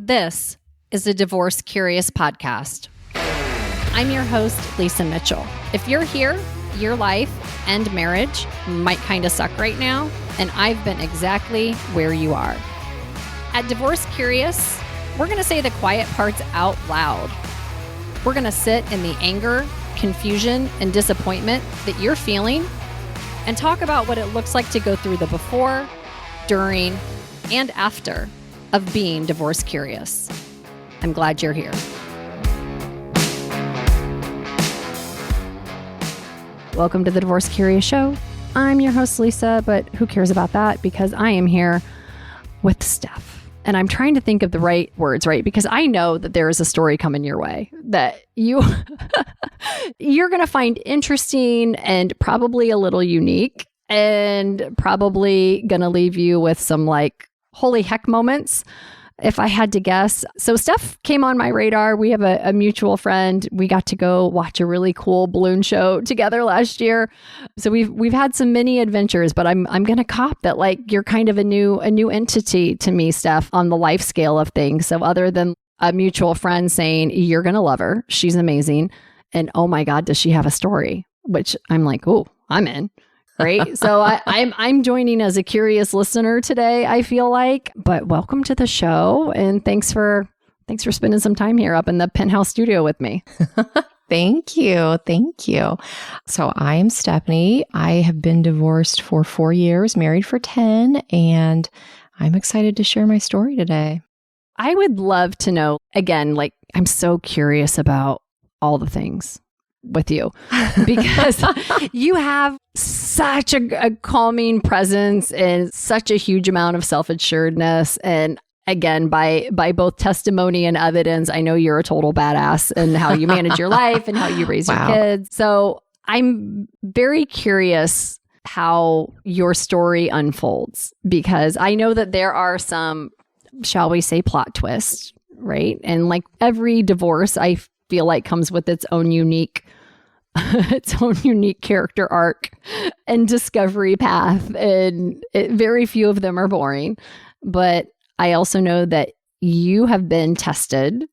This is the Divorce Curious podcast. I'm your host, Lisa Mitchell. If you're here, your life and marriage might kind of suck right now, and I've been exactly where you are. At Divorce Curious, we're going to say the quiet parts out loud. We're going to sit in the anger, confusion, and disappointment that you're feeling and talk about what it looks like to go through the before, during, and after of being divorce curious. I'm glad you're here. Welcome to the Divorce Curious Show. I'm your host, Lisa, but who cares about that? Because I am here with Steph. And I'm trying to think of the right words, right? Because I know that there is a story coming your way that you're going to find interesting and probably a little unique and probably going to leave you with some like holy heck moments, if I had to guess. So Steph came on my radar. We have a mutual friend. We got to go watch a really cool balloon show together last year. So we've had some mini adventures, but I'm going to cop that like you're kind of a new entity to me, Steph, on the life scale of things. So other than a mutual friend saying you're going to love her, she's amazing, and oh my God, does she have a story? Which I'm like, oh, I'm in. Right. So I'm joining as a curious listener today, I feel like, but welcome to the show. And thanks for spending some time here up in the penthouse studio with me. Thank you. Thank you. So I am Stephanie. I have been divorced for 4 years, married for 10, and I'm excited to share my story today. I would love to know, again, like I'm so curious about all the things with you because you have such a calming presence and such a huge amount of self-assuredness. And again, by both testimony and evidence, I know you're a total badass in how you manage your life and how you raise your kids. So I'm very curious how your story unfolds, because I know that there are some, shall we say, plot twists, right? And like every divorce, I feel like comes with its own unique character arc and discovery path. And very few of them are boring. But I also know that you have been tested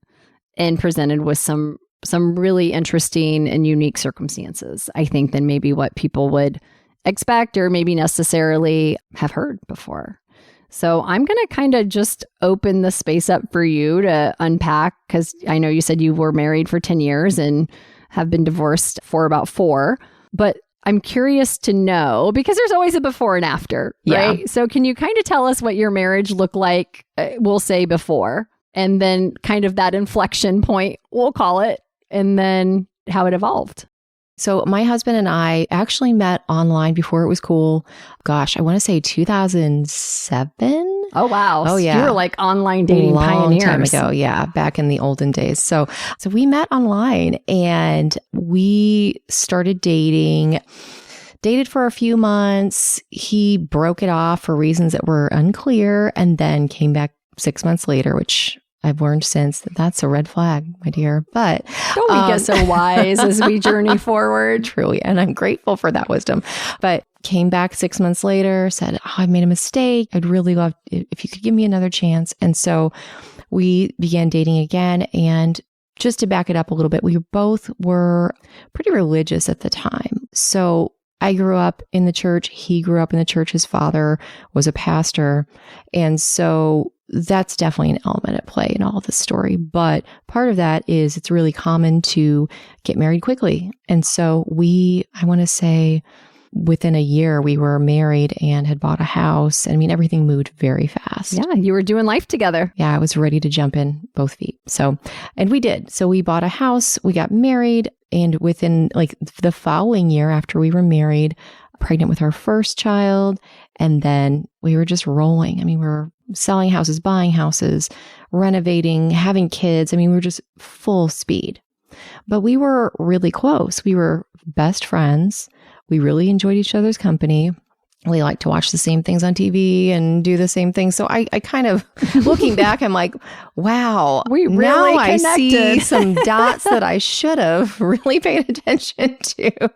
and presented with some really interesting and unique circumstances, I think, than maybe what people would expect or maybe necessarily have heard before. So I'm going to kind of just open the space up for you to unpack, because I know you said you were married for 10 years and have been divorced for about 4. But I'm curious to know, because there's always a before and after, right? Yeah. So can you kind of tell us what your marriage looked like, we'll say before, and then kind of that inflection point, we'll call it, and then how it evolved? So my husband and I actually met online before it was cool. Gosh, I want to say 2007. Oh, wow. Oh, yeah. You were like online dating pioneers. Long time ago. Yeah. Back in the olden days. So we met online and we started dated for a few months. He broke it off for reasons that were unclear and then came back 6 months later, which I've learned since that's a red flag, my dear. But don't we get so wise as we journey forward? Truly. And I'm grateful for that wisdom. But came back 6 months later, said, I made a mistake. I'd really love if you could give me another chance. And so we began dating again. And just to back it up a little bit, we both were pretty religious at the time. So I grew up in the church. He grew up in the church. His father was a pastor. And so that's definitely an element at play in all of this story. But part of that is it's really common to get married quickly. And so I want to say within a year, we were married and had bought a house. I mean, everything moved very fast. Yeah, you were doing life together. Yeah, I was ready to jump in both feet. And we did. So we bought a house, we got married, and within like the following year after we were married, pregnant with our first child, and then we were just rolling. I mean, we were selling houses, buying houses, renovating, having kids. I mean, we were just full speed. But we were really close. We were best friends. We really enjoyed each other's company. We like to watch the same things on TV and do the same things. So I kind of, looking back, I'm like, wow, we really now I connected. see some dots that I should have really paid attention to.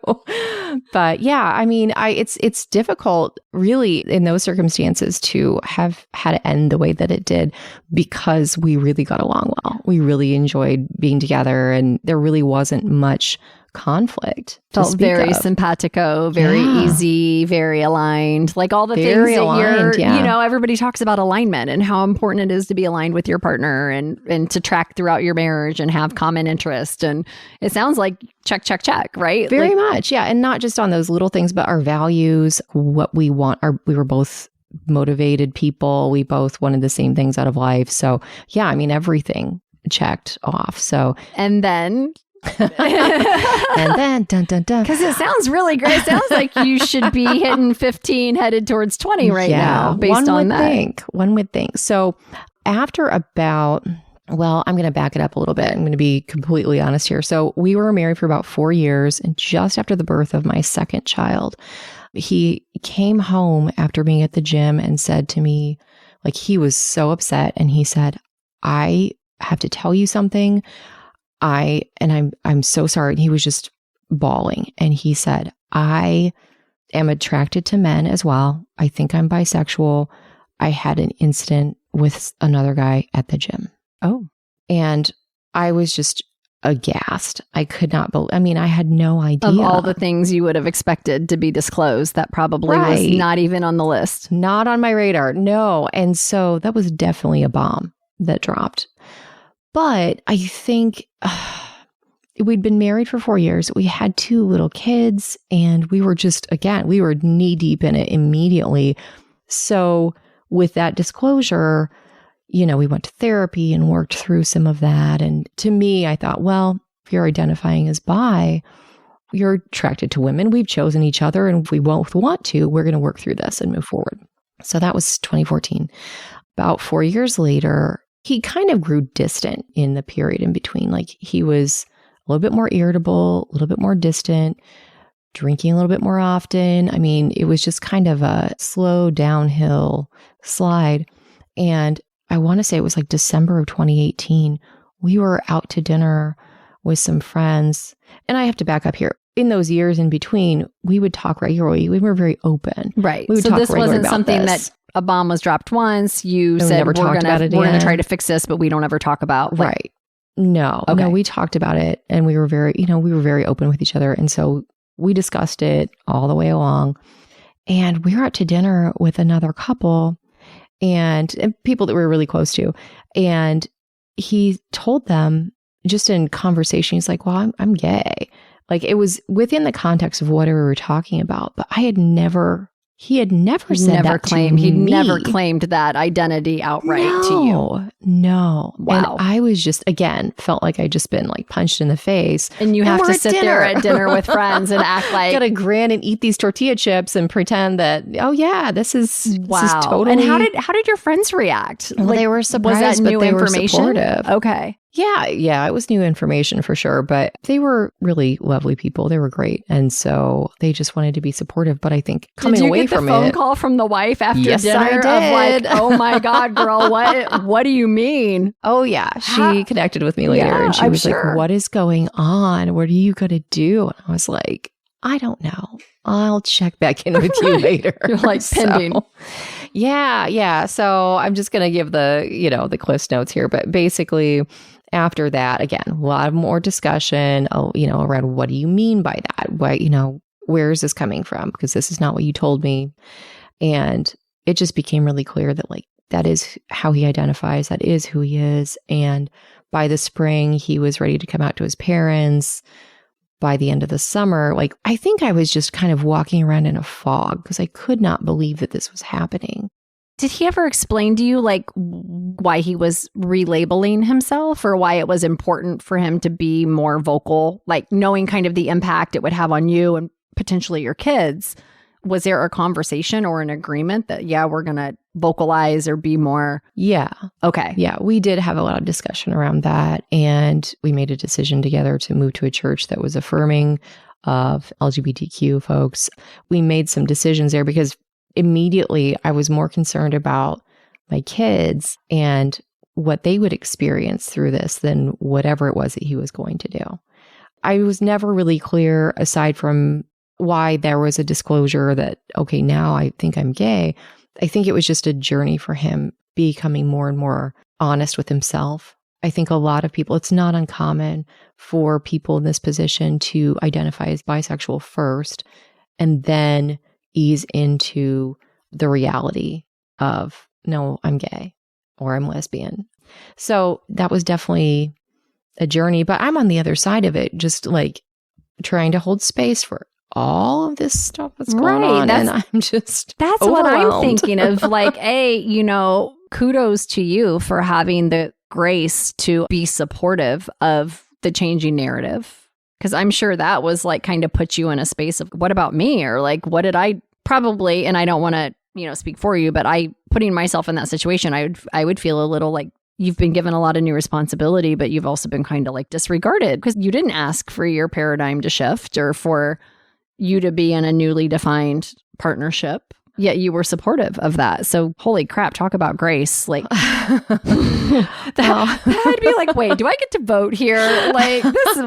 But yeah, I mean, it's difficult really in those circumstances to have had it end the way that it did because we really got along well. We really enjoyed being together and there really wasn't much conflict. Felt very simpatico, very easy, very aligned. Like all the very things that aligned, everybody talks about alignment and how important it is to be aligned with your partner and to track throughout your marriage and have common interest. And it sounds like check, right? Very much. Yeah. And not just on those little things, but our values, what we want. We were both motivated people. We both wanted the same things out of life. So yeah, I mean, everything checked off. So, and then and then dun dun dun, because it sounds really great. It sounds like you should be hitting 15 headed towards 20 right now based on that. One would think. So after about, well, I'm going to back it up a little bit. I'm going to be completely honest here. So we were married for about 4 years, and just after the birth of my second child, he came home after being at the gym and said to me, like, he was so upset, and he said, I have to tell you something. I'm so sorry. And he was just bawling. And he said, I am attracted to men as well. I think I'm bisexual. I had an incident with another guy at the gym. Oh. And I was just aghast. I could not believe, I mean, I had no idea. Of all the things you would have expected to be disclosed, that probably was not even on the list. Not on my radar. No. And so that was definitely a bomb that dropped. But I think we'd been married for 4 years. We had 2 little kids, and we were just, again, we were knee deep in it immediately. So with that disclosure, we went to therapy and worked through some of that. And to me, I thought, well, if you're identifying as bi, you're attracted to women. We've chosen each other, and if we both want to, we're going to work through this and move forward. So that was 2014. About 4 years later, he kind of grew distant in the period in between. Like, he was a little bit more irritable, a little bit more distant, drinking a little bit more often. I mean, it was just kind of a slow downhill slide. And I want to say it was like December of 2018. We were out to dinner with some friends. And I have to back up here. In those years in between, we would talk regularly. We were very open. Right. We would so talk this wasn't something that a bomb was dropped once. You said, we're going to try to fix this, but we don't ever talk about. Right. No. Okay. No, we talked about it, and we were very, we were very open with each other. And so we discussed it all the way along. And we were out to dinner with another couple and people that we were really close to. And he told them just in conversation, he's like, well, I'm gay. Like, it was within the context of whatever we were talking about, but he had never said that to me. He'd never claimed that identity outright to you. No. Wow. And I was just, again, felt like I'd just been like punched in the face. And you have to sit there at dinner with friends and act like. Gotta grin and eat these tortilla chips and pretend that, oh yeah, this is totally. And how did your friends react? Well, they were surprised, was that new but they information? were supportive. Okay. Yeah, it was new information for sure, but they were really lovely people. They were great. And so they just wanted to be supportive. But I think coming away from it. Did you get the phone call from the wife after yes, dinner I did. of like, oh my God, girl, what do you mean? Oh yeah. She connected with me later and she was like, what is going on? What are you going to do? And I was like, I don't know. I'll check back in with you later. You're like pending. So, yeah. So I'm just going to give the Cliff's notes here. But basically, after that, again, a lot more discussion, around what do you mean by that? Why, where is this coming from? Because this is not what you told me. And it just became really clear that like, that is how he identifies. That is who he is. And by the spring, he was ready to come out to his parents. By the end of the summer, like, I think I was just kind of walking around in a fog because I could not believe that this was happening. Did he ever explain to you like why he was relabeling himself or why it was important for him to be more vocal, like knowing kind of the impact it would have on you and potentially your kids? Was there a conversation or an agreement that, we're going to vocalize or be more? Yeah. Okay. Yeah, we did have a lot of discussion around that. And we made a decision together to move to a church that was affirming of LGBTQ folks. We made some decisions there because immediately I was more concerned about my kids and what they would experience through this than whatever it was that he was going to do. I was never really clear, aside from why there was a disclosure that, okay, now I think I'm gay. I think it was just a journey for him becoming more and more honest with himself. I think a lot of people, it's not uncommon for people in this position to identify as bisexual first and then ease into the reality of, no, I'm gay or I'm lesbian. So that was definitely a journey, but I'm on the other side of it, just like trying to hold space for all of this stuff that's going on. And I'm just That's what I'm thinking of. Like, kudos to you for having the grace to be supportive of the changing narrative. Because I'm sure that was like kind of put you in a space of, what about me? Or like, what did I probably, and I don't want to, speak for you, but putting myself in that situation, I would feel a little like, you've been given a lot of new responsibility, but you've also been kind of like disregarded because you didn't ask for your paradigm to shift or for you to be in a newly defined partnership, yet you were supportive of that. So holy crap, talk about grace. Like I'd be like, wait, do I get to vote here? Like this is,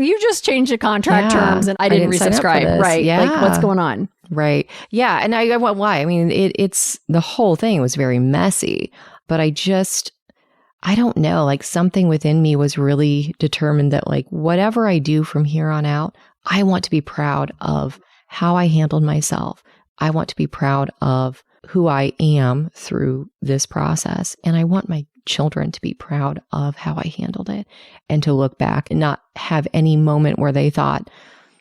you just changed the contract terms and I didn't resubscribe. Right. Yeah. Like what's going on? Right. Yeah. And I went, why? I mean, it's the whole thing was very messy, but I don't know, like something within me was really determined that like whatever I do from here on out, I want to be proud of how I handled myself. I want to be proud of who I am through this process. And I want my children to be proud of how I handled it and to look back and not have any moment where they thought,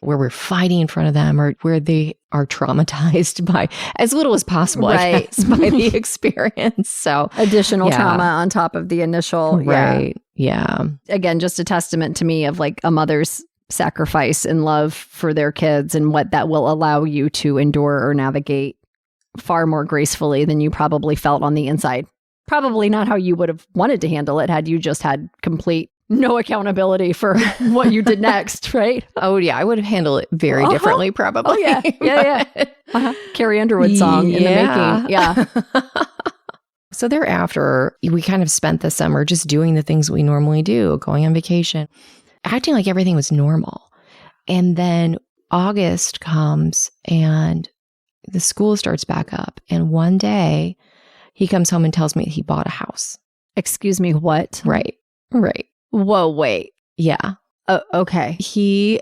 where we're fighting in front of them or where they are traumatized by as little as possible, right. I guess, by the experience. So additional trauma on top of the initial. Right. Yeah. Again, just a testament to me of like a mother's sacrifice and love for their kids and what that will allow you to endure or navigate far more gracefully than you probably felt on the inside. Probably not how you would have wanted to handle it had you just had complete no accountability for what you did next, right? Oh, yeah. I would have handled it very differently, probably. Oh, yeah. Yeah. Carrie Underwood song in the making. Yeah. So thereafter, we kind of spent the summer just doing the things we normally do, going on vacation, acting like everything was normal. And then August comes and the school starts back up. And one day he comes home and tells me he bought a house. Excuse me, what? Right. Whoa, wait. Yeah. Okay. He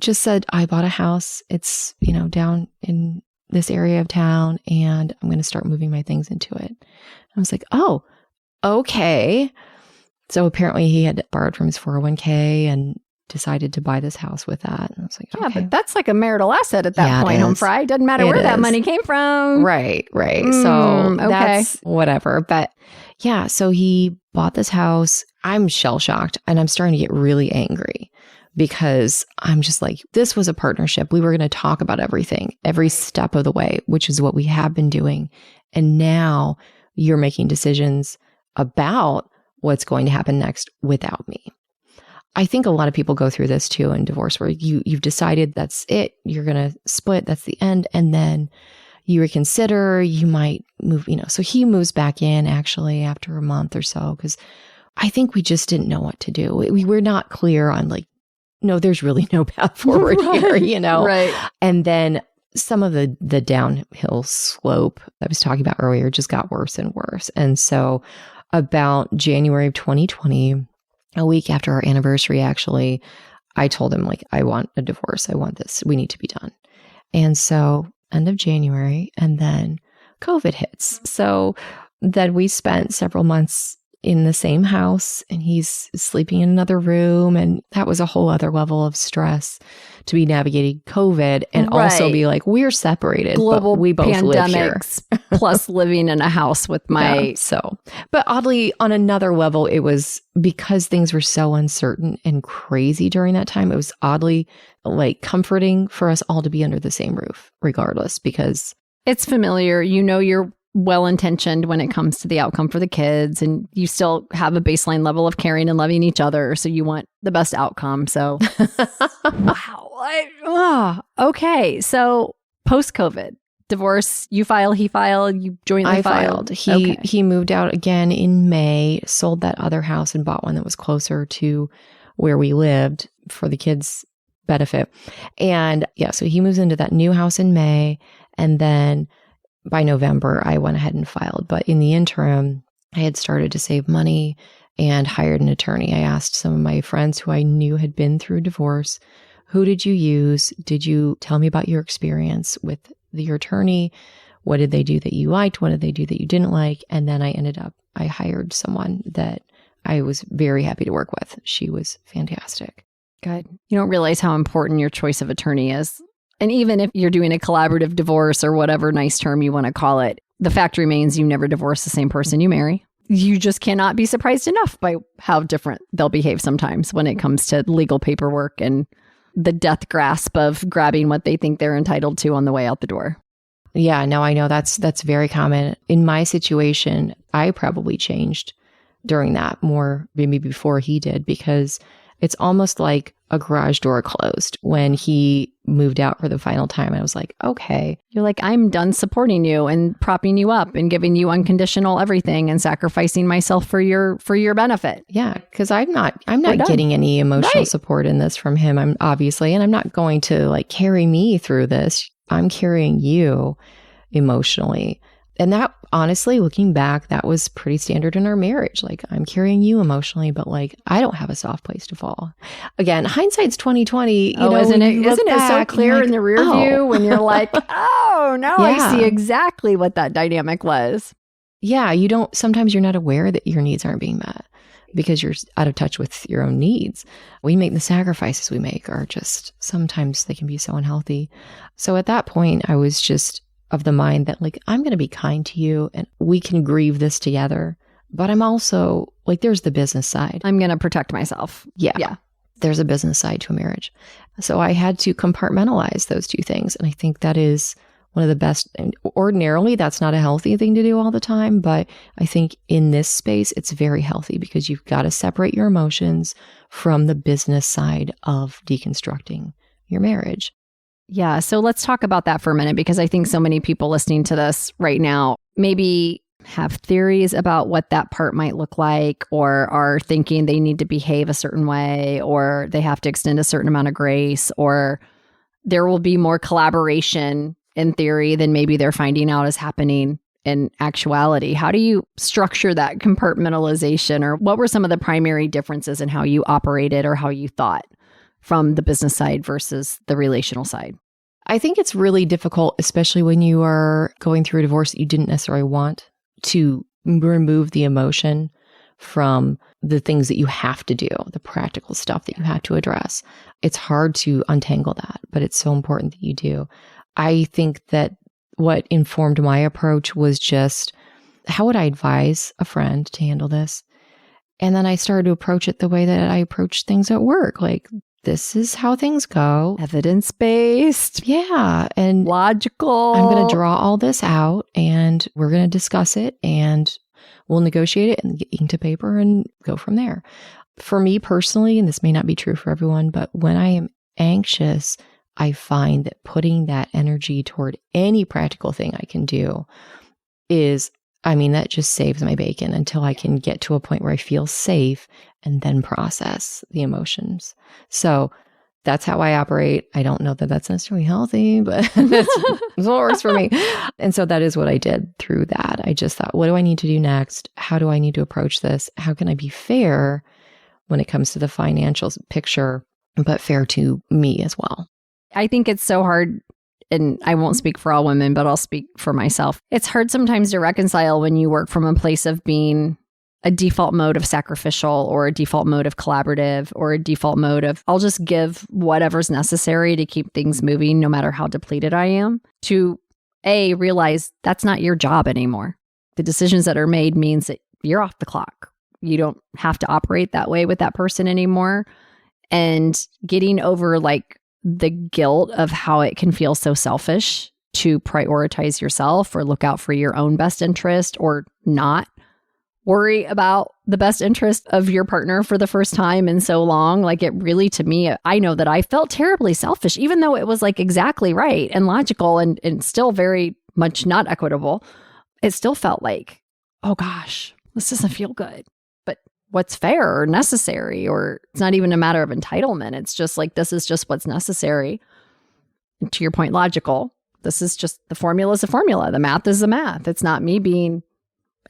just said, I bought a house. It's, down in this area of town and I'm going to start moving my things into it. I was like, oh, okay. So apparently he had borrowed from his 401k and decided to buy this house with that. And I was like, yeah, okay. but that's like a marital asset at that point, home fry. Doesn't matter where that money came from. Right. So that's whatever. But yeah, so he bought this house. I'm shell shocked and I'm starting to get really angry because I'm just like, this was a partnership. We were going to talk about everything, every step of the way, which is what we have been doing. And now you're making decisions about what's going to happen next without me. I think a lot of people go through this too in divorce where you've decided that's it. You're going to split. That's the end. And then you reconsider, you might move, so he moves back in actually after a month or so, because I think we just didn't know what to do. We were not clear on like, no, there's really no path forward here, Right. And then some of the downhill slope I was talking about earlier just got worse and worse. And so about January of 2020, a week after our anniversary, actually, I told him, like, I want a divorce. I want this. We need to be done. And so end of January, and then COVID hits. So then we spent several months in the same house and he's sleeping in another room. And that was a whole other level of stress to be navigating COVID and also be like, we're separated, global but we both live here. Plus living in a house with my... But oddly, on another level, it was because things were so uncertain and crazy during that time. It was oddly like comforting for us all to be under the same roof, regardless, because it's familiar. You're well-intentioned when it comes to the outcome for the kids, and you still have a baseline level of caring and loving each other. So you want the best outcome. So, wow. Okay. So post-COVID, divorce? You file, he filed, you jointly I filed? He moved out again in May, sold that other house and bought one that was closer to where we lived for the kids' benefit. And yeah, so he moves into that new house in May. And then by November, I went ahead and filed. But in the interim, I had started to save money and hired an attorney. I asked some of my friends who I knew had been through divorce, who did you use? Did you tell me about your experience with your attorney? What did they do that you liked? What did they do that you didn't like? And then I hired someone that I was very happy to work with. She was fantastic. Good. You don't realize how important your choice of attorney is. And even if you're doing a collaborative divorce or whatever nice term you want to call it, the fact remains you never divorce the same person you marry. You just cannot be surprised enough by how different they'll behave sometimes when it comes to legal paperwork and the death grasp of grabbing what they think they're entitled to on the way out the door. Yeah, no, I know that's very common. In my situation, I probably changed during that more maybe before he did, because it's almost like a garage door closed when he moved out for the final time. I was like, okay. You're like, I'm done supporting you and propping you up and giving you unconditional everything and sacrificing myself for your benefit. Yeah, because I'm not getting any emotional support in this from him. I'm obviously, and I'm not going to like carry me through this. I'm carrying you emotionally. And that, honestly, looking back, that was pretty standard in our marriage. Like, I'm carrying you emotionally, but like, I don't have a soft place to fall. Again, hindsight's 2020. Isn't it so clear like, in the rear view when you're like, oh, now I see exactly what that dynamic was. Yeah, sometimes you're not aware that your needs aren't being met because you're out of touch with your own needs. We make the sacrifices we make are just, sometimes they can be so unhealthy. So at that point, I was just of the mind that like, I'm going to be kind to you and we can grieve this together. But I'm also like, there's the business side. I'm going to protect myself. Yeah. There's a business side to a marriage. So I had to compartmentalize those two things. And I think that is one of the best. And ordinarily, that's not a healthy thing to do all the time. But I think in this space, it's very healthy because you've got to separate your emotions from the business side of deconstructing your marriage. Yeah. So let's talk about that for a minute, because I think so many people listening to this right now maybe have theories about what that part might look like, or are thinking they need to behave a certain way, or they have to extend a certain amount of grace, or there will be more collaboration in theory than maybe they're finding out is happening in actuality. How do you structure that compartmentalization, or what were some of the primary differences in how you operated or how you thought from the business side versus the relational side? I think it's really difficult, especially when you are going through a divorce that you didn't necessarily want, to remove the emotion from the things that you have to do, the practical stuff that you have to address. It's hard to untangle that, but it's so important that you do. I think that what informed my approach was just, how would I advise a friend to handle this? And then I started to approach it the way that I approach things at work. Like, this is how things go. Evidence-based. Yeah. And logical. I'm going to draw all this out and we're going to discuss it and we'll negotiate it and get ink to paper and go from there. For me personally, and this may not be true for everyone, but when I am anxious, I find that putting that energy toward any practical thing I can do that just saves my bacon until I can get to a point where I feel safe and then process the emotions. So that's how I operate. I don't know that that's necessarily healthy, but that's what works for me. And so that is what I did through that. I just thought, what do I need to do next? How do I need to approach this? How can I be fair when it comes to the financial picture, but fair to me as well? I think it's so hard, and I won't speak for all women, but I'll speak for myself. It's hard sometimes to reconcile when you work from a place of being a default mode of sacrificial, or a default mode of collaborative, or a default mode of I'll just give whatever's necessary to keep things moving no matter how depleted I am, to realize that's not your job anymore. The decisions that are made means that you're off the clock. You don't have to operate that way with that person anymore. And getting over like the guilt of how it can feel so selfish to prioritize yourself or look out for your own best interest, or not worry about the best interest of your partner for the first time in so long. Like, it really, to me, I know that I felt terribly selfish, even though it was like exactly right and logical and still very much not equitable, it still felt like, oh gosh, this doesn't feel good. But what's fair or necessary, or it's not even a matter of entitlement. It's just like, this is just what's necessary. And to your point, logical. This is just, the formula is a formula. The math is the math. It's not me being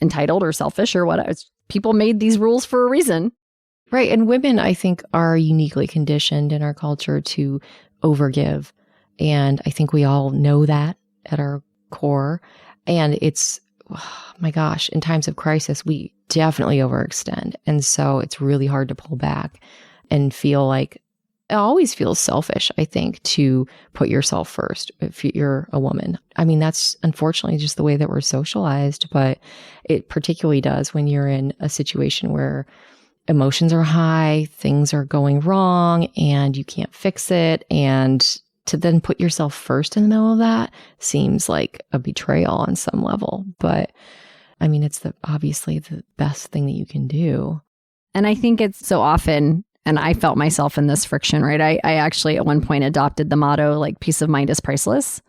entitled or selfish or whatever. People made these rules for a reason. Right. And women, I think, are uniquely conditioned in our culture to overgive. And I think we all know that at our core. And it's, oh my gosh, in times of crisis, we definitely overextend. And so it's really hard to pull back and feel like, it always feels selfish, I think, to put yourself first if you're a woman. I mean, that's unfortunately just the way that we're socialized, but it particularly does when you're in a situation where emotions are high, things are going wrong, and you can't fix it. And to then put yourself first in the middle of that seems like a betrayal on some level. But I mean, it's obviously the best thing that you can do. And I think it's so often, and I felt myself in this friction, right? I actually at one point adopted the motto, like, peace of mind is priceless.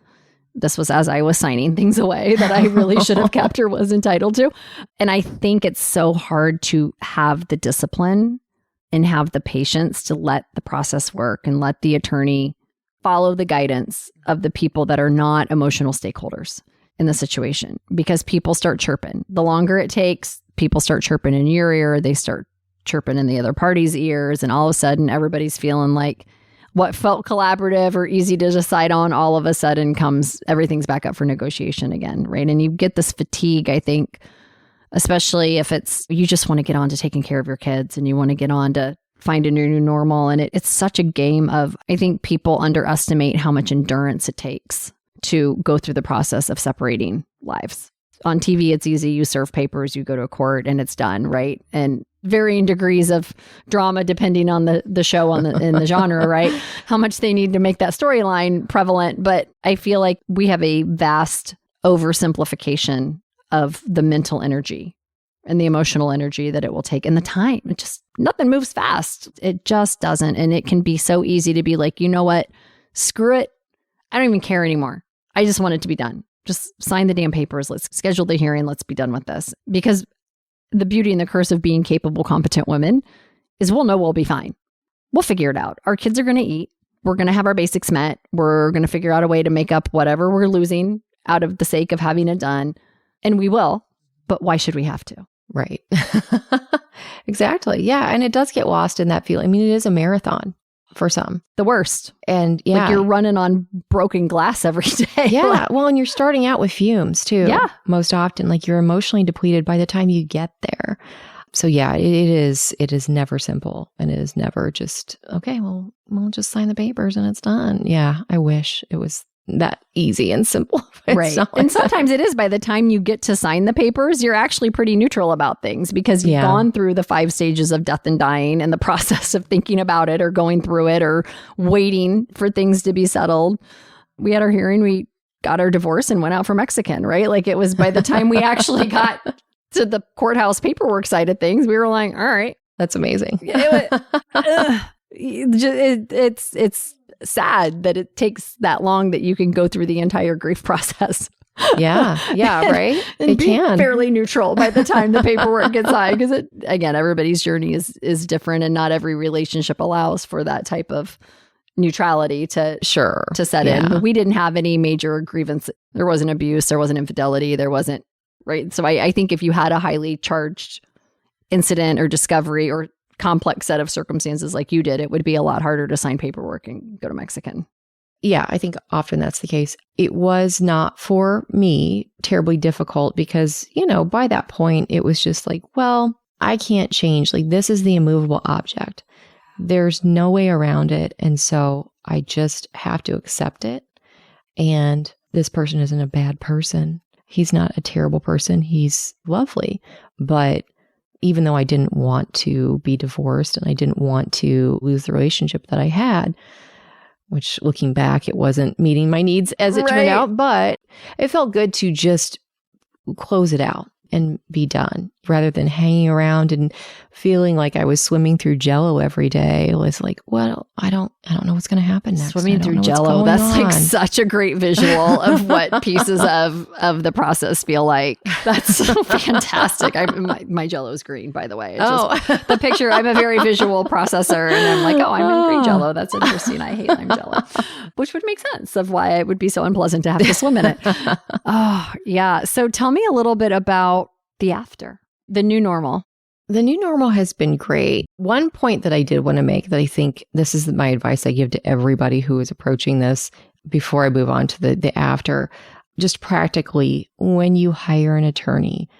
This was as I was signing things away that I really should have kept or was entitled to. And I think it's so hard to have the discipline and have the patience to let the process work and let the attorney follow the guidance of the people that are not emotional stakeholders in the situation, because people start chirping. The longer it takes, people start chirping in your ear, they start chirping in the other party's ears, and all of a sudden everybody's feeling like what felt collaborative or easy to decide on, all of a sudden everything's back up for negotiation again, right? And you get this fatigue, I think, especially if you just want to get on to taking care of your kids and you want to get on to finding your new normal. And it's such a game of, I think people underestimate how much endurance it takes to go through the process of separating lives. On TV, it's easy. You serve papers, you go to a court, and it's done, right? And varying degrees of drama depending on the show in the genre, right? How much they need to make that storyline prevalent. But I feel like we have a vast oversimplification of the mental energy and the emotional energy that it will take and the time. Nothing moves fast. It just doesn't. And it can be so easy to be like, you know what? Screw it. I don't even care anymore. I just want it to be done. Just sign the damn papers. Let's schedule the hearing. Let's be done with this. Because the beauty and the curse of being capable, competent women is we'll know we'll be fine. We'll figure it out. Our kids are going to eat. We're going to have our basics met. We're going to figure out a way to make up whatever we're losing out of the sake of having it done. And we will. But why should we have to? Right. Exactly. Yeah. And it does get lost in that feeling. I mean, it is a marathon for some. The worst. And yeah. Like you're running on broken glass every day. Yeah. Well, and you're starting out with fumes too. Yeah. Most often, like you're emotionally depleted by the time you get there. So yeah, it is never simple. And it is never just, okay, well, we'll just sign the papers and it's done. Yeah. I wish it was that easy and simple. Right. And sometimes it is. By the time you get to sign the papers, you're actually pretty neutral about things because you've gone through the 5 stages of death and dying and the process of thinking about it or going through it or waiting for things to be settled. We had our hearing, we got our divorce and went out for Mexican, right? Like it was by the time we actually got to the courthouse paperwork side of things, we were like, all right. That's amazing. It's sad that it takes that long that you can go through the entire grief process. Yeah. Yeah. Right. And it be can. fairly neutral by the time the paperwork gets signed. Because again, everybody's journey is different and not every relationship allows for that type of neutrality to set in. But we didn't have any major grievance. There wasn't abuse. There wasn't infidelity. There wasn't, right? So I think if you had a highly charged incident or discovery or complex set of circumstances like you did, it would be a lot harder to sign paperwork and go to Mexican. Yeah, I think often that's the case. It was not for me terribly difficult because, by that point, it was just like, well, I can't change. Like, this is the immovable object. There's no way around it. And so I just have to accept it. And this person isn't a bad person. He's not a terrible person. He's lovely. But even though I didn't want to be divorced and I didn't want to lose the relationship that I had, which looking back, it wasn't meeting my needs as it turned out, but it felt good to just close it out and be done. rather than hanging around and feeling like I was swimming through Jello every day. It was like, well, I don't know what's going to happen next. Swimming through Jello. That's like such a great visual of what pieces of the process feel like. That's so fantastic. My Jello is green, by the way. It's just the picture. I'm a very visual processor, and I'm like, I'm in green Jello. That's interesting. I hate lime Jello, which would make sense of why it would be so unpleasant to have to swim in it. Oh, yeah. So tell me a little bit about the after. The new normal. The new normal has been great. One point that I did want to make that I think this is my advice I give to everybody who is approaching this before I move on to the after, just practically, when you hire an attorney,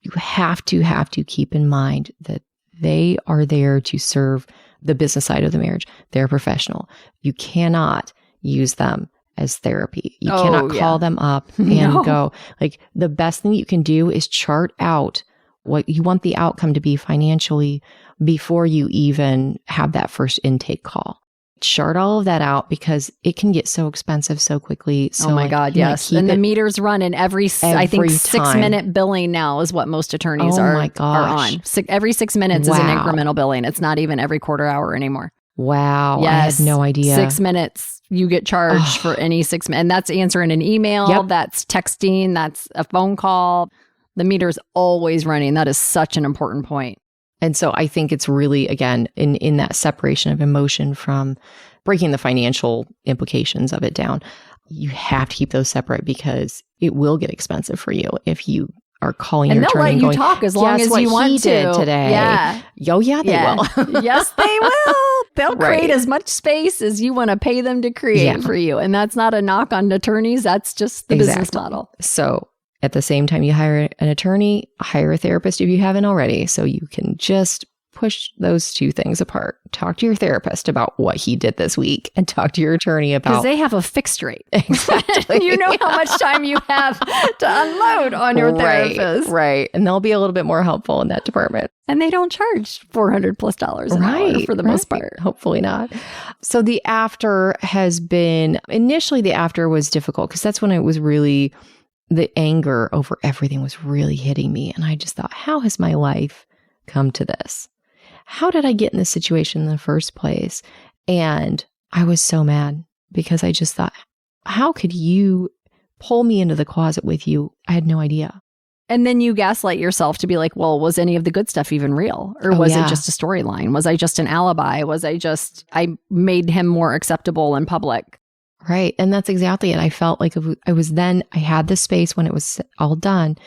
you have to keep in mind that they are there to serve the business side of the marriage. They're a professional. You cannot use them as therapy. You cannot call them up and go, like, the best thing you can do is chart out what you want the outcome to be financially before you even have that first intake call. Chart all of that out because it can get so expensive so quickly. So oh my God, yes. And the meters run in every I think 6-minute billing now is what most attorneys are on. Every 6 minutes is an incremental billing. It's not even every quarter hour anymore. Wow. Yes. I had no idea. 6 minutes, you get charged for any 6 minutes. And that's answering an email, that's texting, that's a phone call. The meter's always running. That is such an important point. And so I think it's really, again, in that separation of emotion from breaking the financial implications of it down, you have to keep those separate because it will get expensive for you if you are calling your attorney and going, they'll let you talk as long as you want to. Today. Yeah. They will. Yes, they will. They'll create as much space as you want to pay them to create for you. And that's not a knock on attorneys. That's just the business model. So at the same time you hire an attorney, hire a therapist if you haven't already. So you can just push those two things apart. Talk to your therapist about what he did this week and talk to your attorney about... Because they have a fixed rate. Exactly. You know how much time you have to unload on your therapist. Right. And they'll be a little bit more helpful in that department. And they don't charge $400+ an hour for the most part. Hopefully not. So the after has been... Initially, the after was difficult because that's when it was really... The anger over everything was really hitting me. And I just thought, how has my life come to this? How did I get in this situation in the first place? And I was so mad because I just thought, how could you pull me into the closet with you? I had no idea. And then you gaslight yourself to be like, well, was any of the good stuff even real? Or was it just a storyline? Was I just an alibi? I made him more acceptable in public? Right. And that's exactly it. I felt like I had the space when it was all done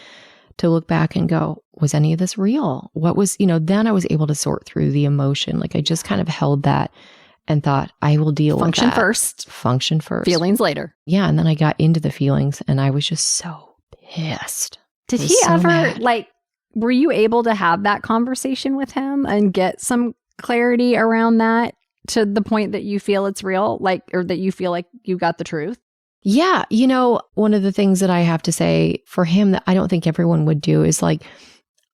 to look back and go, was any of this real? What was, then I was able to sort through the emotion. Like I just kind of held that and thought, I will deal with that. Function first. Feelings later. Yeah. And then I got into the feelings and I was just so pissed. Did he ever, were you able to have that conversation with him and get some clarity around that? To the point that you feel it's real, or that you feel like you got the truth? Yeah. One of the things that I have to say for him that I don't think everyone would do is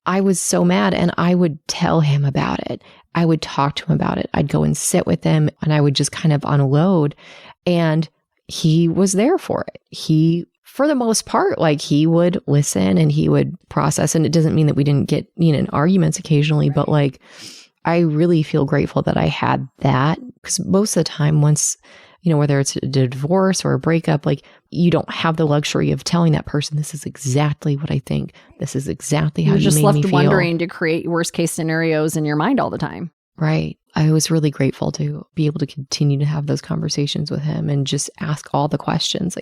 I was so mad and I would tell him about it. I would talk to him about it. I'd go and sit with him and I would just kind of unload. And he was there for it. He, for the most part, he would listen and he would process. And it doesn't mean that we didn't get, in arguments occasionally, but I really feel grateful that I had that because most of the time once, whether it's a divorce or a breakup, you don't have the luxury of telling that person, this is exactly what I think. This is exactly how you made me feel. You're just left wondering to create worst case scenarios in your mind all the time. Right. I was really grateful to be able to continue to have those conversations with him and just ask all the questions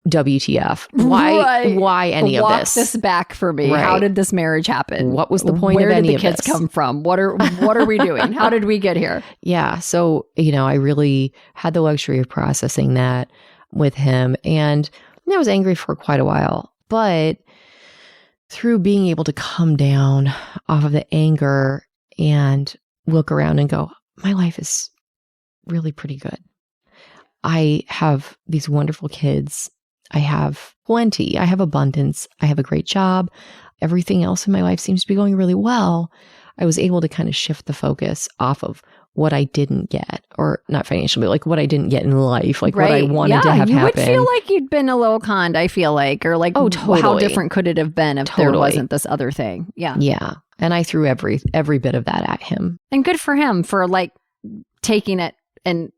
WTF? Why any of this? Walk this back for me. Right. How did this marriage happen? What was the point of any of this? Where did the kids come from? What are we doing? How did we get here? Yeah. So, I really had the luxury of processing that with him. And I was angry for quite a while. But through being able to come down off of the anger and look around and go, my life is really pretty good. I have these wonderful kids. I have plenty. I have abundance. I have a great job. Everything else in my life seems to be going really well. I was able to kind of shift the focus off of what I didn't get, or not financially, but like what I didn't get in life, like what I wanted to have you happen. would feel like you'd been a little conned, I feel like, or like, oh, totally. How different could it have been if there wasn't this other thing? Yeah. Yeah. And I threw every bit of that at him. And good for him for like taking it and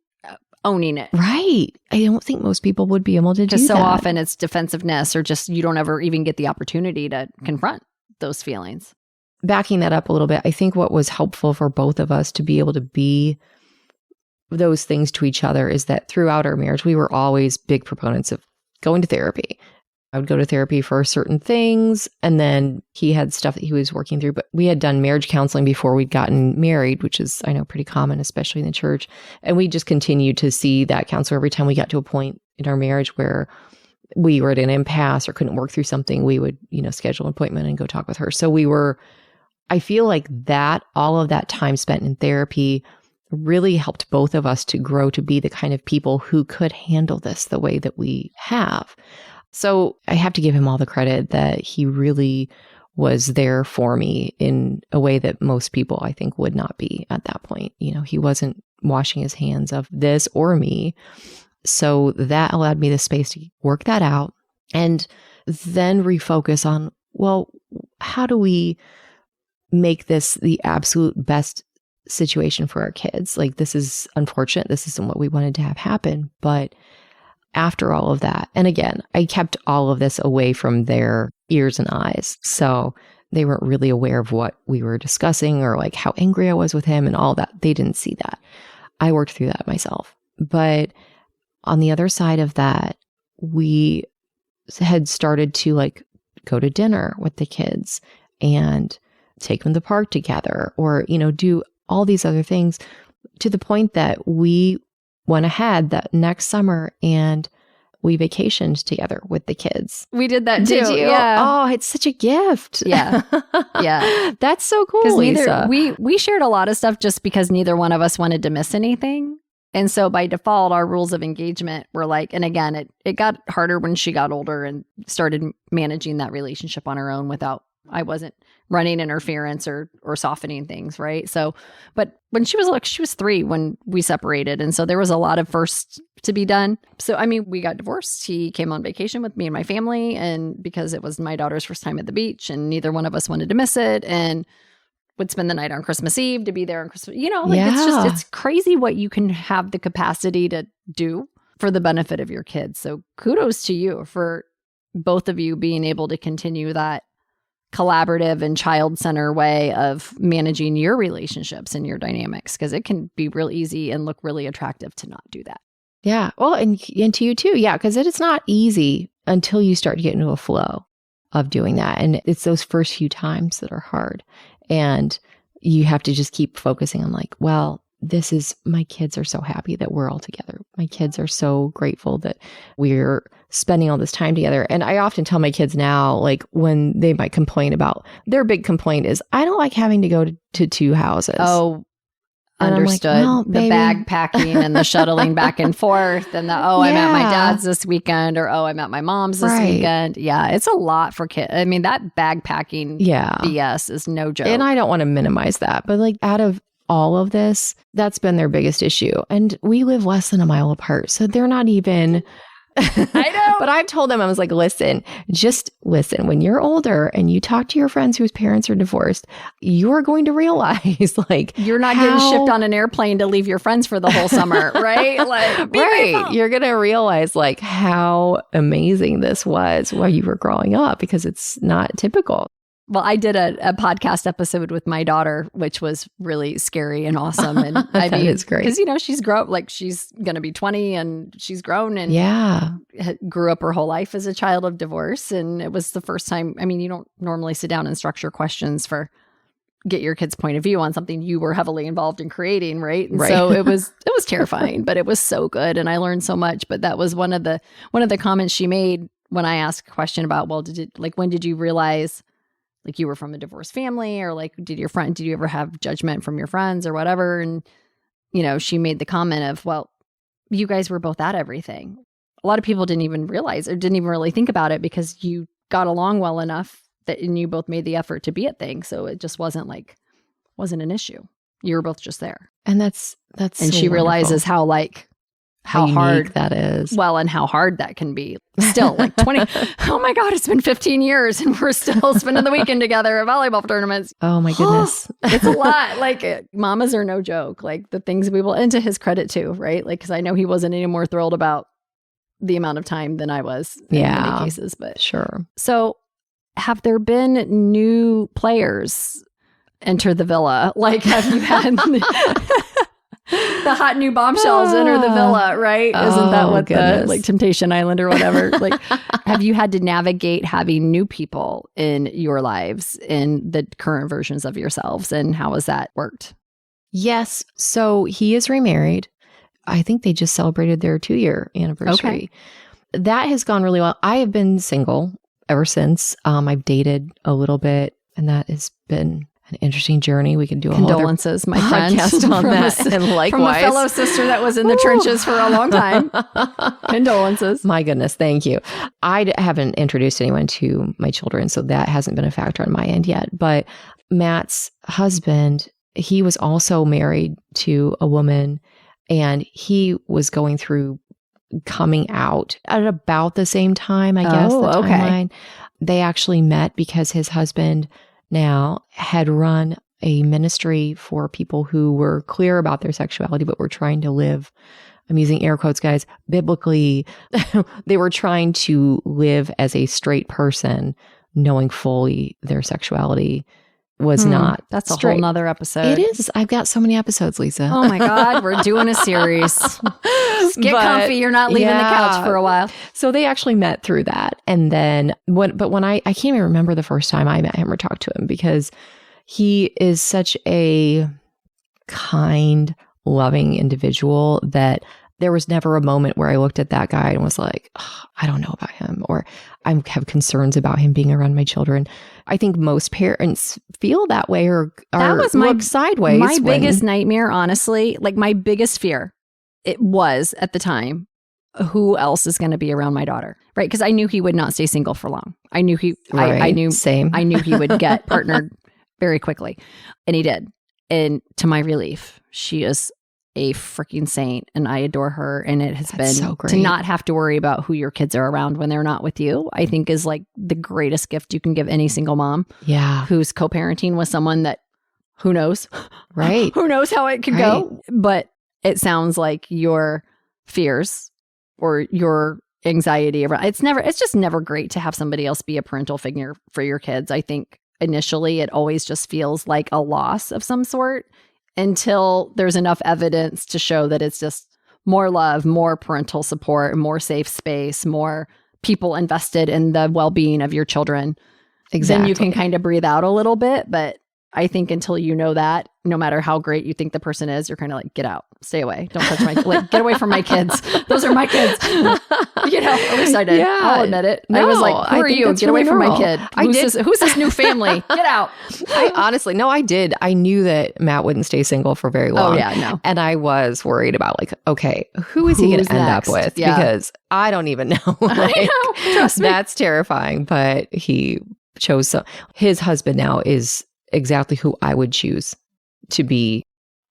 owning it. Right. I don't think most people would be able to do that. Just so often it's defensiveness, or just you don't ever even get the opportunity to confront those feelings. Backing that up a little bit, I think what was helpful for both of us to be able to be those things to each other is that throughout our marriage, we were always big proponents of going to therapy. I would go to therapy for certain things, and then he had stuff that he was working through. But we had done marriage counseling before we'd gotten married, which is, I know, pretty common, especially in the church. And we just continued to see that counselor every time we got to a point in our marriage where we were at an impasse or couldn't work through something. We would, schedule an appointment and go talk with her. So I feel like that, all of that time spent in therapy really helped both of us to grow to be the kind of people who could handle this the way that we have. So I have to give him all the credit that he really was there for me in a way that most people, I think, would not be at that point. He wasn't washing his hands of this or me. So that allowed me the space to work that out and then refocus on, well, how do we make this the absolute best situation for our kids? Like, this is unfortunate. This isn't what we wanted to have happen. But after all of that, and again, I kept all of this away from their ears and eyes. So they weren't really aware of what we were discussing or like how angry I was with him and all that. They didn't see that. I worked through that myself. But on the other side of that, we had started to like go to dinner with the kids and take them to the park together, or, do all these other things, to the point that we went ahead that next summer and we vacationed together with the kids. We did that too. Did you? Yeah. Oh, it's such a gift. Yeah. Yeah. That's so cool, Lisa. We shared a lot of stuff just because neither one of us wanted to miss anything. And so by default, our rules of engagement were like, and again, it got harder when she got older and started managing that relationship on her own I wasn't running interference or softening things, right? So, but when she was 3 when we separated. And so there was a lot of firsts to be done. So, we got divorced. He came on vacation with me and my family, and because it was my daughter's first time at the beach and neither one of us wanted to miss it, and would spend the night on Christmas Eve to be there on Christmas. It's crazy what you can have the capacity to do for the benefit of your kids. So kudos to you for both of you being able to continue that collaborative and child-centered way of managing your relationships and your dynamics, because it can be real easy and look really attractive to not do that. Yeah. Well, and to you too. Yeah. Because it's not easy until you start to get into a flow of doing that. And it's those first few times that are hard. And you have to just keep focusing on like, well, my kids are so happy that we're all together. My kids are so grateful that we're spending all this time together. And I often tell my kids now, like when they might complain about, their big complaint is, I don't like having to go to 2 houses. Oh, and understood. I'm like, well, the baby. bag packing and the shuttling back and forth, and I'm at my dad's this weekend, or I'm at my mom's this weekend. Yeah, it's a lot for kids. That bag packing BS is no joke. And I don't want to minimize that, but like out of all of this, that's been their biggest issue. And we live less than a mile apart, so they're not even... I know. But I've told them, I was like, just listen, when you're older and you talk to your friends whose parents are divorced, you're going to realize like you're not getting shipped on an airplane to leave your friends for the whole summer, right? Like, right. You're going to realize like how amazing this was while you were growing up, because it's not typical. Well, I did a podcast episode with my daughter, which was really scary and awesome. And it's great. Because, she's grown, like she's going to be 20 and she's grown and grew up her whole life as a child of divorce. And it was the first time, you don't normally sit down and structure questions for get your kid's point of view on something you were heavily involved in creating. Right. And so it was terrifying, but it was so good. And I learned so much. But that was one of the comments she made when I asked a question about, well, when did you realize like you were from a divorced family, or like, did you ever have judgment from your friends or whatever? And, she made the comment of, well, you guys were both at everything. A lot of people didn't even realize or didn't even really think about it because you got along well enough and you both made the effort to be at things. So it just wasn't like wasn't an issue. You were both just there. And that's And so she realizes how how hard unique that is. Well, and how hard that can be. Still, like 20. Oh my God, it's been 15 years and we're still spending the weekend together at volleyball tournaments. Oh my goodness. It's a lot. Like, mamas are no joke. Like, the things we will, and to his credit too, right? Like, because I know he wasn't any more thrilled about the amount of time than I was in many cases. But sure. So, have there been new players enter the villa? Like, have you had the hot new bombshells enter the villa, right? Isn't that what the, like, Temptation Island or whatever? Like, have you had to navigate having new people in your lives in the current versions of yourselves? And how has that worked? Yes. So he is remarried. I think they just celebrated their 2-year anniversary. Okay. That has gone really well. I have been single ever since. I've dated a little bit, and that has been an interesting journey. We can do a condolences, my friend, podcast on that. And likewise, from a fellow sister that was in the trenches for a long time. Condolences. My goodness, thank you. I haven't introduced anyone to my children, so that hasn't been a factor on my end yet. But Matt's husband, he was also married to a woman, and he was going through coming out at about the same time, I guess. Oh, okay. Timeline. They actually met because his husband now had run a ministry for people who were clear about their sexuality, but were trying to live, I'm using air quotes, guys, biblically. They were trying to live as a straight person, knowing fully their sexuality was not That's a straight. whole nother episode. It is. I've got so many episodes, Lisa. Oh my God, we're doing a series. Just get comfy. You're not leaving the couch for a while. So they actually met through that. And then when I can't even remember the first time I met him or talked to him, because he is such a kind, loving individual that there was never a moment where I looked at that guy and was like, oh, I don't know about him, or I have concerns about him being around my children. I think most parents feel that way or look sideways. My biggest nightmare, honestly, like my biggest fear, it was at the time, who else is going to be around my daughter, right? Because I knew he would not stay single for long. I knew I knew he would get partnered very quickly, and he did. And to my relief, she is a freaking saint, and I adore her. And it has been so great to not have to worry about who your kids are around when they're not with you, I think is like the greatest gift you can give any single mom. Yeah. Who's co-parenting with someone that, who knows? Right. Who knows how it could go? But it sounds like your fears or your anxiety around it's just never great to have somebody else be a parental figure for your kids. I think initially it always just feels like a loss of some sort, until there's enough evidence to show that it's just more love, more parental support, more safe space, more people invested in the well-being of your children. Exactly. Then you can kind of breathe out a little bit. But I think until you know that, no matter how great you think the person is, you're kind of like, get out, stay away. Don't touch my, like, get away from my kids. Those are my kids. At least I did. Yeah. I'll admit it. I was like, who are you? Get away from my kid. Who's this new family? Get out. I did. I knew that Matt wouldn't stay single for very long. Oh yeah, no. And I was worried about like, okay, who is he going to end up with? Yeah. Because I don't even know. I know. Trust me. That's terrifying. But he chose his husband now is exactly who I would choose to be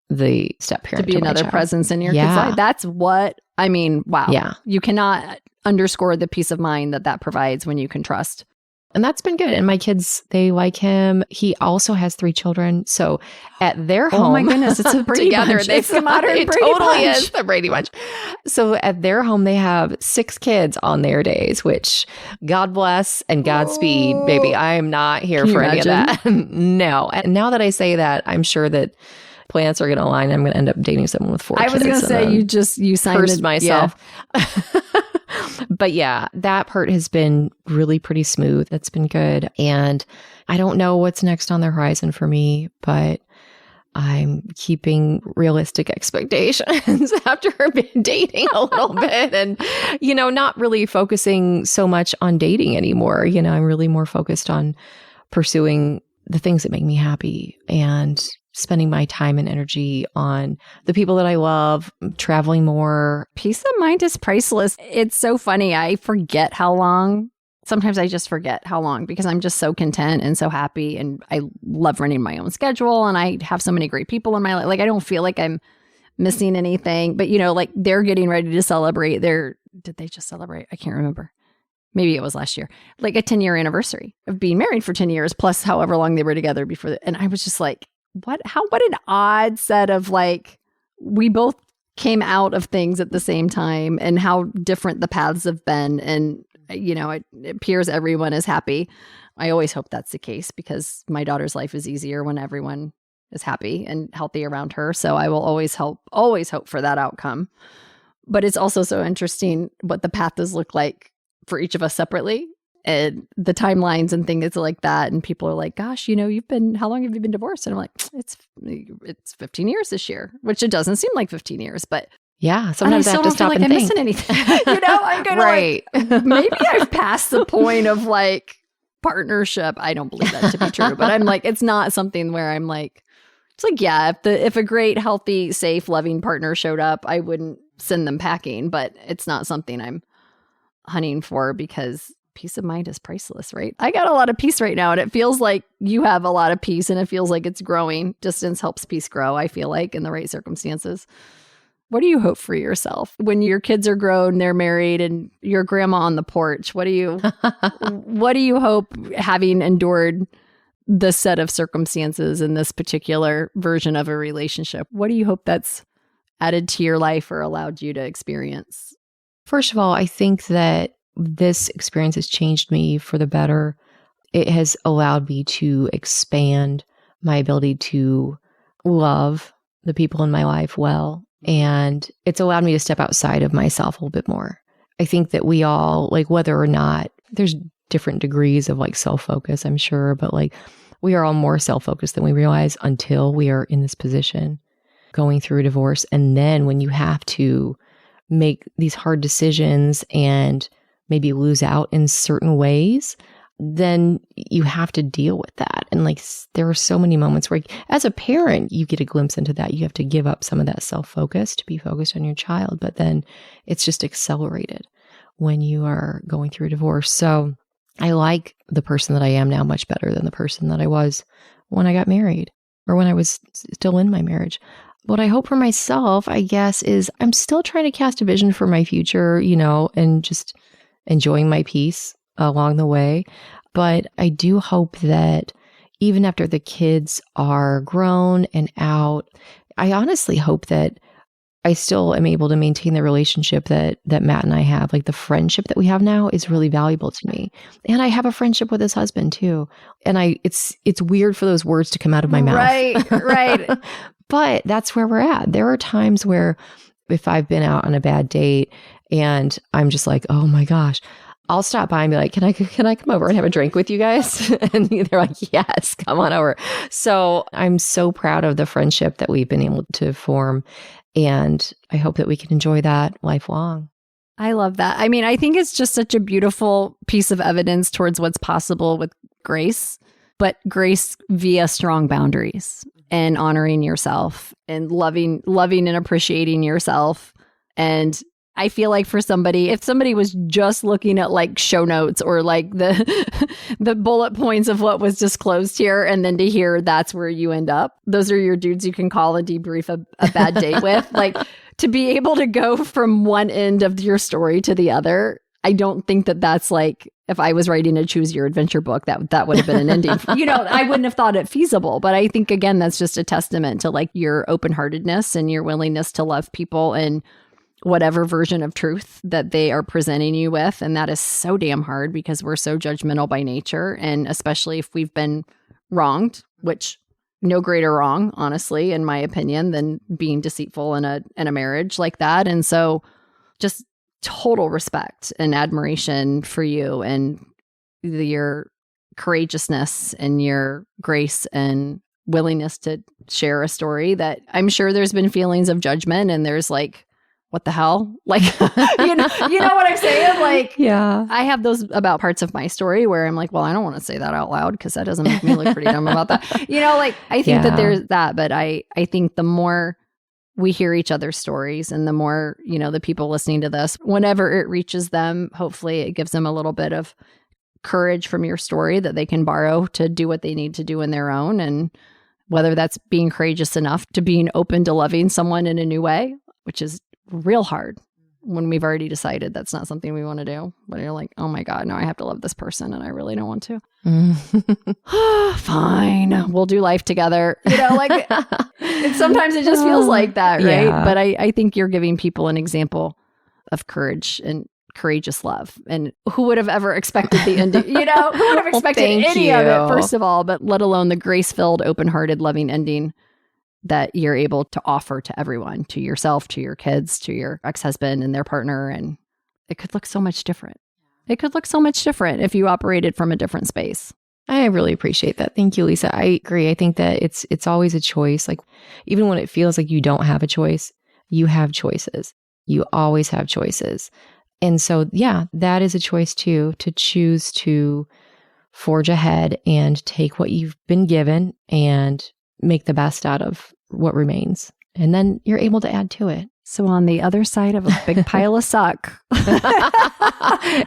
the step parent, to be another presence in your kid's life. That's what I mean. Wow. Yeah. You cannot underscore the peace of mind that provides when you can trust. And that's been good. And my kids, they like him. He also has 3 children. So at their home, oh my goodness, it's a Brady together, bunch. It's the modern it Brady totally bunch. is the Brady bunch. So at their home, they have 6 kids on their days, which God bless and Godspeed, baby. I am not here for any of that. No. And now that I say that, I'm sure that planets are going to align. I'm going to end up dating someone with 4 kids. I was going to say, you signed cursed myself. Yeah. But yeah, that part has been really pretty smooth. That's been good. And I don't know what's next on the horizon for me, but I'm keeping realistic expectations after been dating a little bit and, not really focusing so much on dating anymore. I'm really more focused on pursuing the things that make me happy and spending my time and energy on the people that I love, traveling more. Peace of mind is priceless. It's so funny. I forget how long sometimes I just forget how long because I'm just so content and so happy. And I love running my own schedule. And I have so many great people in my life. Like, I don't feel like I'm missing anything. But, like they're getting ready to celebrate did they just celebrate? I can't remember. Maybe it was last year, like a 10-year anniversary of being married for 10 years, plus however long they were together before. And I was just like, what an odd set of like, we both came out of things at the same time and how different the paths have been. And, it appears everyone is happy. I always hope that's the case because my daughter's life is easier when everyone is happy and healthy around her. So I will always hope for that outcome. But it's also so interesting what the paths look like for each of us separately and the timelines and things like that. And people are like, gosh, how long have you been divorced? And I'm like, it's 15 years this year, which it doesn't seem like 15 years, but yeah, sometimes I have to stop and I'm think. missing anything. I'm kind of right. like, maybe I've passed the point of like partnership. I don't believe that to be true, but I'm like, it's not something where I'm like, it's like, yeah, if a great, healthy, safe, loving partner showed up, I wouldn't send them packing, but it's not something I'm hunting for because peace of mind is priceless, right? I got a lot of peace right now and it feels like you have a lot of peace and it feels like it's growing. Distance helps peace grow, I feel like, in the right circumstances. What do you hope for yourself when your kids are grown, they're married, and your grandma on the porch? What do you hope, having endured this set of circumstances in this particular version of a relationship, what do you hope that's added to your life or allowed you to experience? First of all, I think that this experience has changed me for the better. It has allowed me to expand my ability to love the people in my life well. And it's allowed me to step outside of myself a little bit more. I think that we all, like, whether or not there's different degrees of like self-focus, I'm sure, but like we are all more self-focused than we realize until we are in this position going through a divorce. And then when you have to make these hard decisions and maybe lose out in certain ways, then you have to deal with that. And like, there are so many moments where as a parent, you get a glimpse into that. You have to give up some of that self-focus to be focused on your child, but then it's just accelerated when you are going through a divorce. So I like the person that I am now much better than the person that I was when I got married or when I was still in my marriage. What I hope for myself, I guess, is I'm still trying to cast a vision for my future, and just enjoying my peace along the way. But I do hope that even after the kids are grown and out, I honestly hope that I still am able to maintain the relationship that Matt and I have. Like the friendship that we have now is really valuable to me. And I have a friendship with his husband too. And it's weird for those words to come out of my mouth. Right. But that's where we're at. There are times where if I've been out on a bad date and I'm just like, oh my gosh, I'll stop by and be like, can I come over and have a drink with you guys? And they're like, yes, come on over. So I'm so proud of the friendship that we've been able to form. And I hope that we can enjoy that lifelong. I love that. I mean, I think it's just such a beautiful piece of evidence towards what's possible with grace, but grace via strong boundaries and honoring yourself and loving and appreciating yourself. And I feel like for somebody, if somebody was just looking at like show notes or like the bullet points of what was disclosed here, and then to hear that's where you end up, those are your dudes you can call and debrief a bad date with. Like to be able to go from one end of your story to the other, I don't think that's like, if I was writing a choose your adventure book, that would have been an ending. I wouldn't have thought it feasible. But I think, again, that's just a testament to like your open-heartedness and your willingness to love people and whatever version of truth that they are presenting you with. And that is so damn hard because we're so judgmental by nature. And especially if we've been wronged, which no greater wrong, honestly, in my opinion, than being deceitful in a marriage like that. And so just total respect and admiration for you and your courageousness and your grace and willingness to share a story that I'm sure there's been feelings of judgment and there's like, what the hell? Like, you know what I'm saying? Like, yeah, I have those about parts of my story where I'm like, well, I don't want to say that out loud because that doesn't make me look pretty dumb about that. Like I think that there's that, but I think the more we hear each other's stories and the more, the people listening to this, whenever it reaches them, hopefully it gives them a little bit of courage from your story that they can borrow to do what they need to do in their own. And whether that's being courageous enough to being open to loving someone in a new way, which is real hard when we've already decided that's not something we want to do. But you're like, oh my God, no, I have to love this person and I really don't want to. Fine, we'll do life together. Like sometimes it just feels like that, right? Yeah. But I think you're giving people an example of courage and courageous love. And who would have ever expected the ending? Who would have expected any of it, first of all, but let alone the grace-filled, open-hearted, loving ending that you're able to offer to everyone, to yourself, to your kids, to your ex-husband and their partner. And it could look so much different. It could look so much different if you operated from a different space. I really appreciate that. Thank you, Lisa. I agree. I think that it's always a choice. Like even when it feels like you don't have a choice, you have choices. You always have choices. And so, yeah, that is a choice too, to choose to forge ahead and take what you've been given and make the best out of what remains. And then you're able to add to it. So on the other side of a big pile of suck. And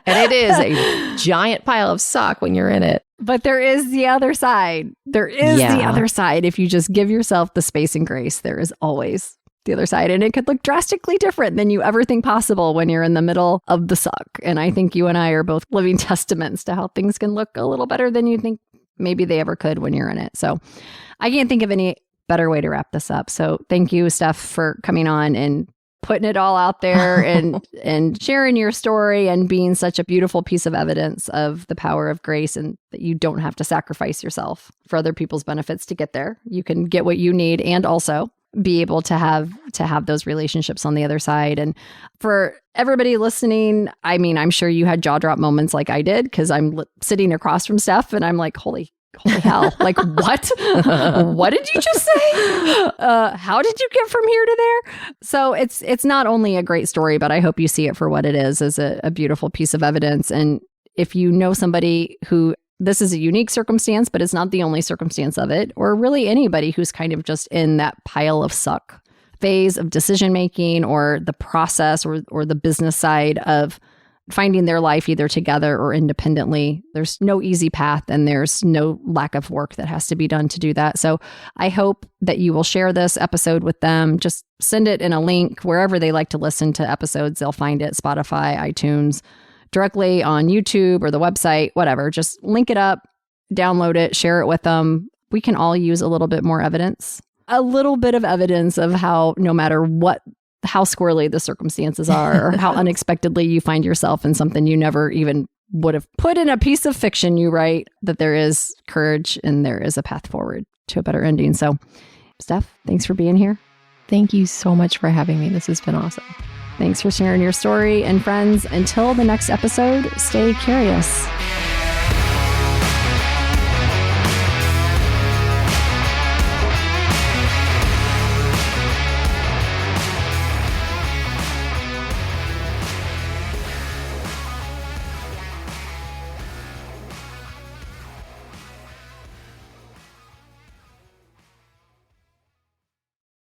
it is a giant pile of suck when you're in it. But there is the other side. There is the other side. If you just give yourself the space and grace, there is always the other side. And it could look drastically different than you ever think possible when you're in the middle of the suck. And I think you and I are both living testaments to how things can look a little better than you think maybe they ever could when you're in it. So I can't think of any better way to wrap this up. So thank you, Steph, for coming on and putting it all out there and sharing your story and being such a beautiful piece of evidence of the power of grace and that you don't have to sacrifice yourself for other people's benefits to get there. You can get what you need and also be able to have those relationships on the other side. And for everybody listening, I mean, I'm sure you had jaw drop moments like I did because I'm sitting across from Steph and I'm like, holy hell, like what? What did you just say? How did you get from here to there? So it's not only a great story, but I hope you see it for what it is, as a beautiful piece of evidence. And if you know somebody who this is a unique circumstance, but it's not the only circumstance of it, or really anybody who's kind of just in that pile of suck phase of decision making or the process or the business side of finding their life either together or independently. There's no easy path and there's no lack of work that has to be done to do that. So I hope that you will share this episode with them. Just send it in a link wherever they like to listen to episodes. They'll find it, Spotify, iTunes, directly on YouTube or the website, whatever. Just link it up, download it, share it with them. We can all use a little bit more evidence, a little bit of evidence of how no matter how squirrely the circumstances are or how unexpectedly you find yourself in something you never even would have put in a piece of fiction you write, that there is courage and there is a path forward to a better ending. So, Steph, thanks for being here. Thank you so much for having me. This has been awesome. Thanks for sharing your story. And friends, until the next episode, stay curious.